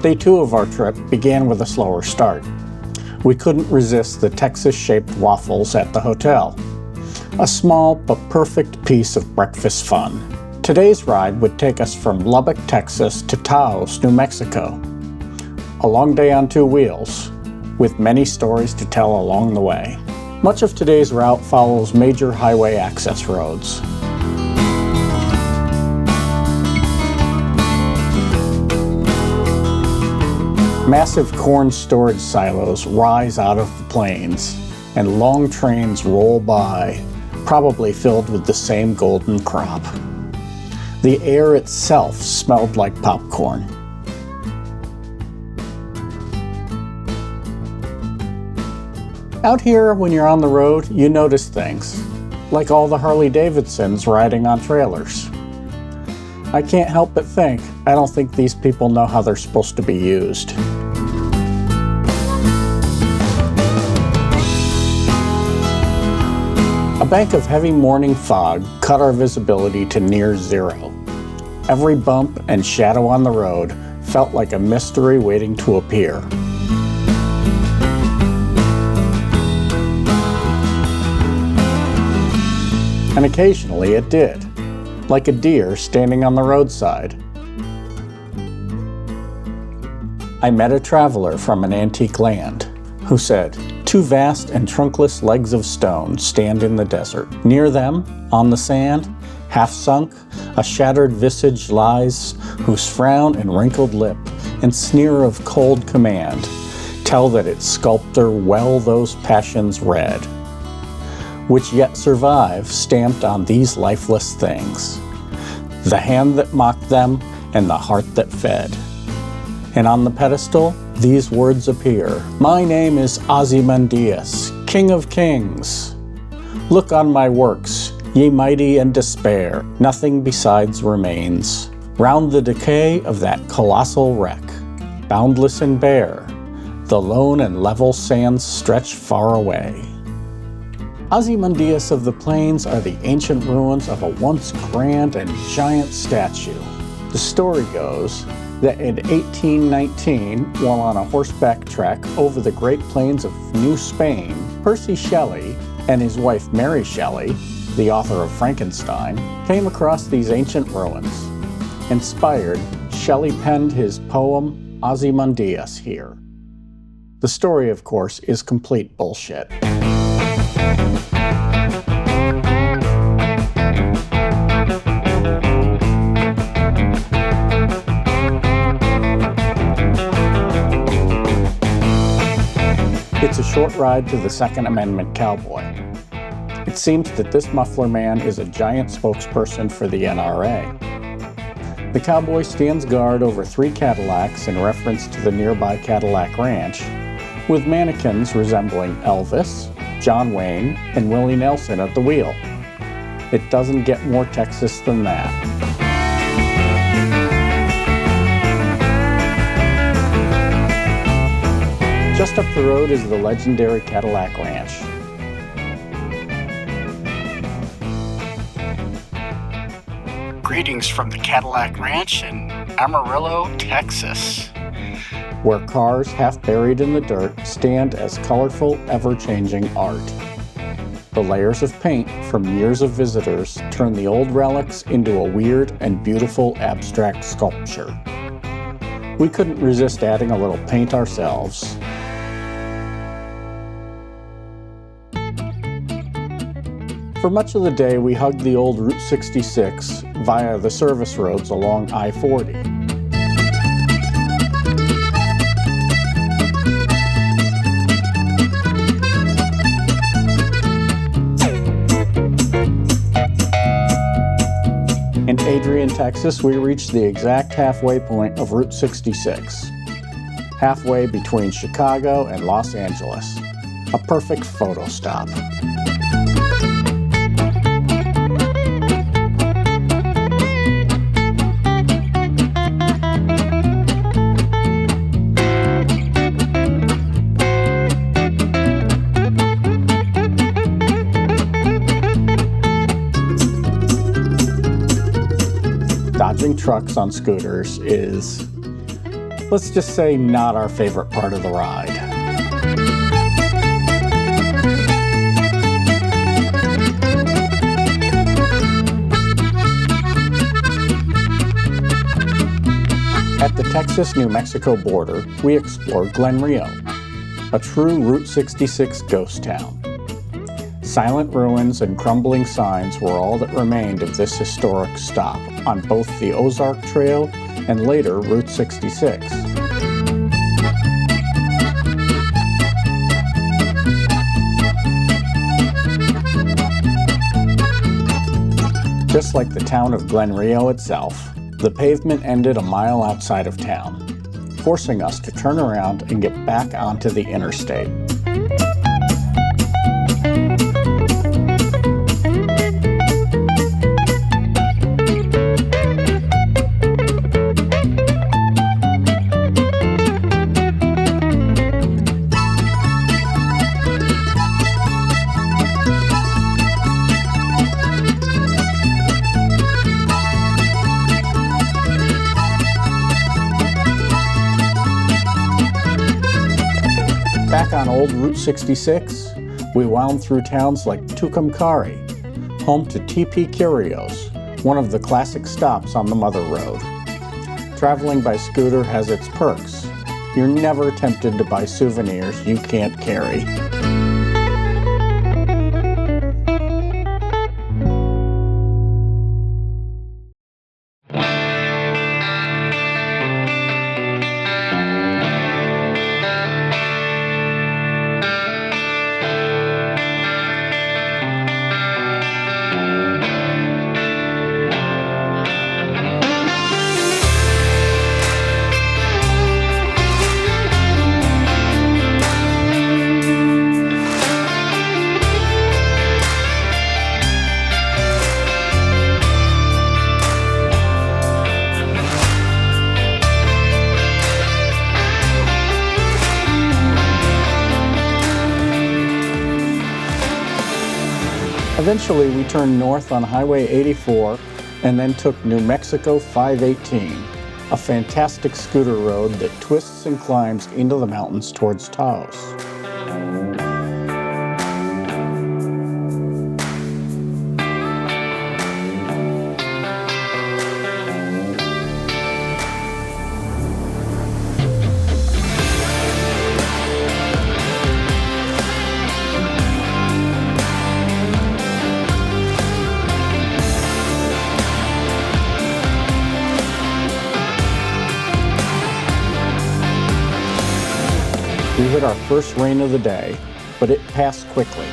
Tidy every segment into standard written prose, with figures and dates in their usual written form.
Day 2 of our trip began with a slower start. We couldn't resist the Texas-shaped waffles at the hotel. A small but perfect piece of breakfast fun. Today's ride would take us from Lubbock, Texas to Taos, New Mexico. A long day on two wheels, with many stories to tell along the way. Much of today's route follows major highway access roads. Massive corn storage silos rise out of the plains, and long trains roll by, probably filled with the same golden crop. The air itself smelled like popcorn. Out here, when you're on the road, you notice things, like all the Harley-Davidsons riding on trailers. I can't help but think, I don't think these people know how they're supposed to be used. A bank of heavy morning fog cut our visibility to near zero. Every bump and shadow on the road felt like a mystery waiting to appear. And occasionally it did, like a deer standing on the roadside. I met a traveler from an antique land who said, "Two vast and trunkless legs of stone stand in the desert. Near them, on the sand, half sunk, a shattered visage lies, whose frown and wrinkled lip and sneer of cold command tell that its sculptor well those passions read, which yet survive stamped on these lifeless things, the hand that mocked them and the heart that fed. And on the pedestal, these words appear, my name is Ozymandias, King of Kings. Look on my works, ye mighty in despair, nothing besides remains. Round the decay of that colossal wreck, boundless and bare, the lone and level sands stretch far away. Ozymandias of the plains are the ancient ruins of a once grand and giant statue. The story goes that in 1819, while on a horseback trek over the Great Plains of New Spain, Percy Shelley and his wife Mary Shelley, the author of Frankenstein, came across these ancient ruins. Inspired, Shelley penned his poem Ozymandias here. The story, of course, is complete bullshit. It's a short ride to the Second Amendment Cowboy. It seems that this muffler man is a giant spokesperson for the NRA. The cowboy stands guard over 3 Cadillacs in reference to the nearby Cadillac Ranch, with mannequins resembling Elvis, John Wayne, and Willie Nelson at the wheel. It doesn't get more Texas than that. Just up the road is the legendary Cadillac Ranch. Greetings from the Cadillac Ranch in Amarillo, Texas, where cars half buried in the dirt stand as colorful, ever-changing art. The layers of paint from years of visitors turn the old relics into a weird and beautiful abstract sculpture. We couldn't resist adding a little paint ourselves. For much of the day, we hugged the old Route 66 via the service roads along I-40. In Adrian, Texas, we reached the exact halfway point of Route 66, halfway between Chicago and Los Angeles. A perfect photo stop. Dodging trucks on scooters is Let's just say not our favorite part of the ride. At the Texas-New Mexico border, we explored Glenrio, a true Route 66 ghost town. Silent ruins and crumbling signs were all that remained of this historic stop on both the Ozark Trail and later Route 66. Just like the town of Glenrio itself, the pavement ended a mile outside of town, forcing us to turn around and get back onto the interstate. Back on old Route 66, we wound through towns like Tucumcari, home to Tee Pee Curios, one of the classic stops on the Mother Road. Traveling by scooter has its perks. You're never tempted to buy souvenirs you can't carry. Eventually, we turned north on Highway 84 and then took New Mexico 518, a fantastic scooter road that twists and climbs into the mountains towards Taos. We hit our first rain of the day, but it passed quickly.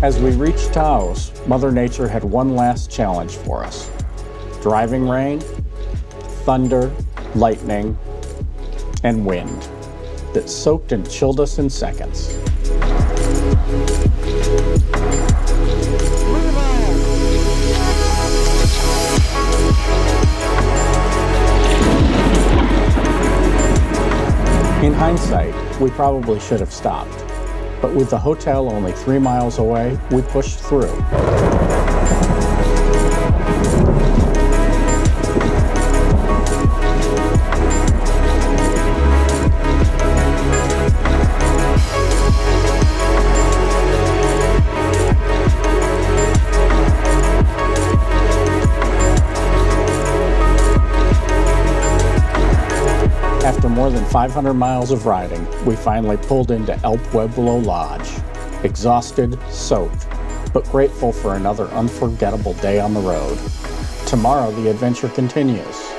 As we reached Taos, Mother Nature had one last challenge for us. Driving rain, thunder, lightning, and wind that soaked and chilled us in seconds. In hindsight, we probably should have stopped, but with the hotel only 3 miles away, we pushed through. After more than 500 miles of riding, we finally pulled into El Pueblo Lodge, exhausted, soaked, but grateful for another unforgettable day on the road. Tomorrow, the adventure continues.